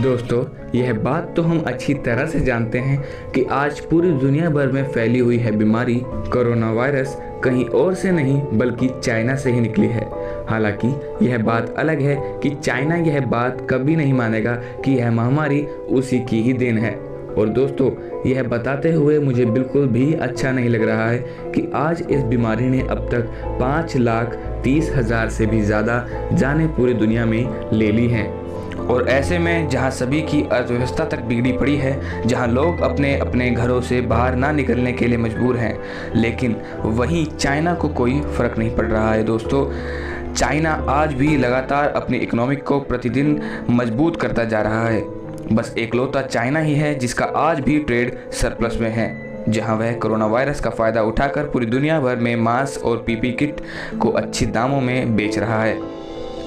दोस्तों, यह बात तो हम अच्छी तरह से जानते हैं कि आज पूरी दुनिया भर में फैली हुई है बीमारी कोरोना वायरस कहीं और से नहीं बल्कि चाइना से ही निकली है। हालांकि यह बात अलग है कि चाइना यह बात कभी नहीं मानेगा कि यह महामारी उसी की ही देन है। और दोस्तों, यह बताते हुए मुझे बिल्कुल भी अच्छा नहीं लग रहा है कि आज इस बीमारी ने अब तक 5,30,000 से भी ज़्यादा जानें पूरी दुनिया में ले ली हैं। और ऐसे में जहां सभी की अर्थव्यवस्था तक बिगड़ी पड़ी है, जहां लोग अपने अपने घरों से बाहर ना निकलने के लिए मजबूर हैं, लेकिन वहीं चाइना को कोई फ़र्क नहीं पड़ रहा है। दोस्तों, चाइना आज भी लगातार अपनी इकोनॉमिक को प्रतिदिन मजबूत करता जा रहा है। बस एकलौता चाइना ही है जिसका आज भी ट्रेड सरप्लस में है, जहां वह कोरोना वायरस का फ़ायदा उठाकर पूरी दुनिया भर में मास्क और पीपी किट को अच्छे दामों में बेच रहा है।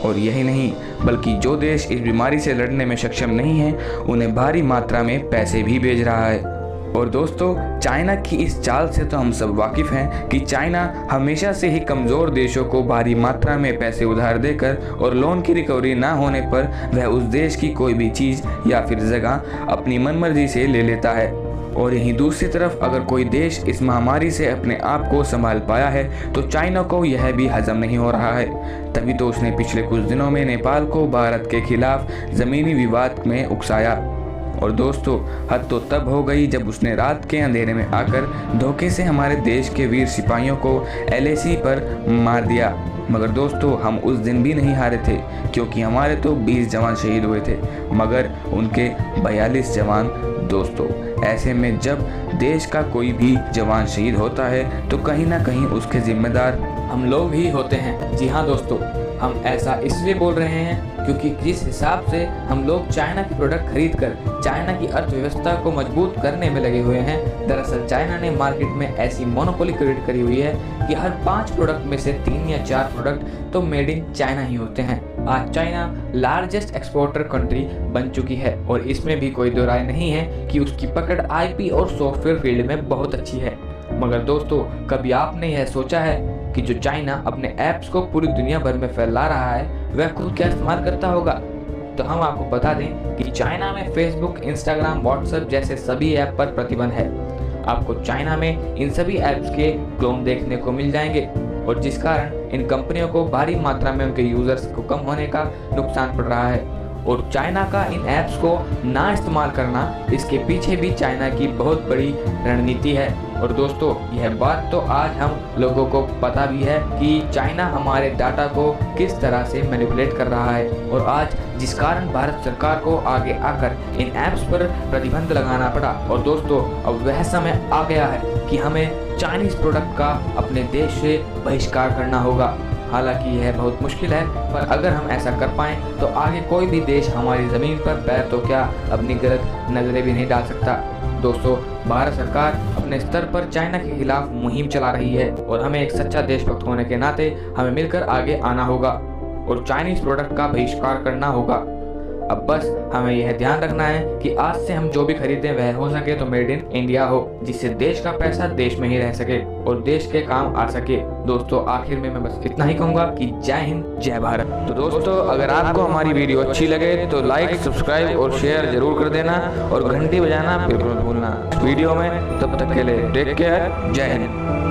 और यही नहीं, बल्कि जो देश इस बीमारी से लड़ने में सक्षम नहीं है, उन्हें भारी मात्रा में पैसे भी भेज रहा है। और दोस्तों, चाइना की इस चाल से तो हम सब वाकिफ़ हैं कि चाइना हमेशा से ही कमज़ोर देशों को भारी मात्रा में पैसे उधार देकर और लोन की रिकवरी ना होने पर वह उस देश की कोई भी चीज़ या फिर जगह अपनी मनमर्जी से ले लेता है। और यहीं दूसरी तरफ अगर कोई देश इस महामारी से अपने आप को संभाल पाया है तो चाइना को यह भी हजम नहीं हो रहा है। तभी तो उसने पिछले कुछ दिनों में नेपाल को भारत के खिलाफ ज़मीनी विवाद में उकसाया। और दोस्तों, हद तो तब हो गई जब उसने रात के अंधेरे में आकर धोखे से हमारे देश के वीर सिपाहियों को LAC पर मार दिया। मगर दोस्तों, हम उस दिन भी नहीं हारे थे, क्योंकि हमारे तो 20 जवान शहीद हुए थे, मगर उनके 42 जवान। दोस्तों, ऐसे में जब देश का कोई भी जवान शहीद होता है तो कहीं ना कहीं उसके जिम्मेदार हम लोग ही होते हैं। जी हाँ दोस्तों, हम ऐसा इसलिए बोल रहे हैं क्योंकि जिस हिसाब से हम लोग चाइना की प्रोडक्ट खरीद कर चाइना की अर्थव्यवस्था को मजबूत करने में लगे हुए हैं, दरअसल चाइना ने मार्केट में ऐसी मोनोपोली क्रिएट करी हुई है कि हर 5 प्रोडक्ट में से 3 या 4 प्रोडक्ट तो मेड इन चाइना ही होते हैं। आज चाइना लार्जेस्ट एक्सपोर्टर कंट्री बन चुकी है और इसमें भी कोई दो राय नहीं है कि उसकी पकड़ IP और सॉफ्टवेयर फील्ड में बहुत अच्छी है। मगर दोस्तों, कभी आपने यह सोचा है कि जो चाइना अपने ऐप्स को पूरी दुनिया भर में फैला रहा है वह खुद क्या इस्तेमाल करता होगा? तो हम आपको बता दें कि चाइना में फेसबुक, इंस्टाग्राम, व्हाट्सएप जैसे सभी ऐप पर प्रतिबंध है। आपको चाइना में इन सभी ऐप्स के क्लोन देखने को मिल जाएंगे और जिस कारण इन कंपनियों को भारी मात्रा में उनके यूजर्स को कम होने का नुकसान पड़ रहा है। और चाइना का इन ऐप्स को ना इस्तेमाल करना, इसके पीछे भी चाइना की बहुत बड़ी रणनीति है। और दोस्तों, यह बात तो आज हम लोगों को पता भी है कि चाइना हमारे डाटा को किस तरह से मैनिपुलेट कर रहा है। और आज जिस कारण भारत सरकार को आगे आकर इन ऐप्स पर प्रतिबंध लगाना पड़ा। और दोस्तों, अब वह समय आ गया है कि हमें चाइनीज़ प्रोडक्ट का अपने देश से बहिष्कार करना होगा। हालांकि यह बहुत मुश्किल है, पर अगर हम ऐसा कर पाएं तो आगे कोई भी देश हमारी ज़मीन पर पैर तो क्या अपनी गलत नज़रें भी नहीं डाल सकता। दोस्तों, भारत सरकार अपने स्तर पर चाइना के खिलाफ मुहिम चला रही है और हमें एक सच्चा देशभक्त होने के नाते हमें मिलकर आगे आना होगा और चाइनीज़ प्रोडक्ट का बहिष्कार करना होगा। अब बस हमें यह ध्यान रखना है कि आज से हम जो भी खरीदें वह हो सके तो मेड इन इंडिया हो, जिससे देश का पैसा देश में ही रह सके और देश के काम आ सके। दोस्तों, आखिर में मैं बस इतना ही कहूँगा कि जय हिंद, जय भारत। तो दोस्तों, अगर आपको हमारी वीडियो अच्छी लगे तो लाइक, सब्सक्राइब और शेयर जरूर कर देना और घंटी बजाना बिल्कुल मत भूलना वीडियो में। तब तक के लिए टेक केयर, जय हिंद।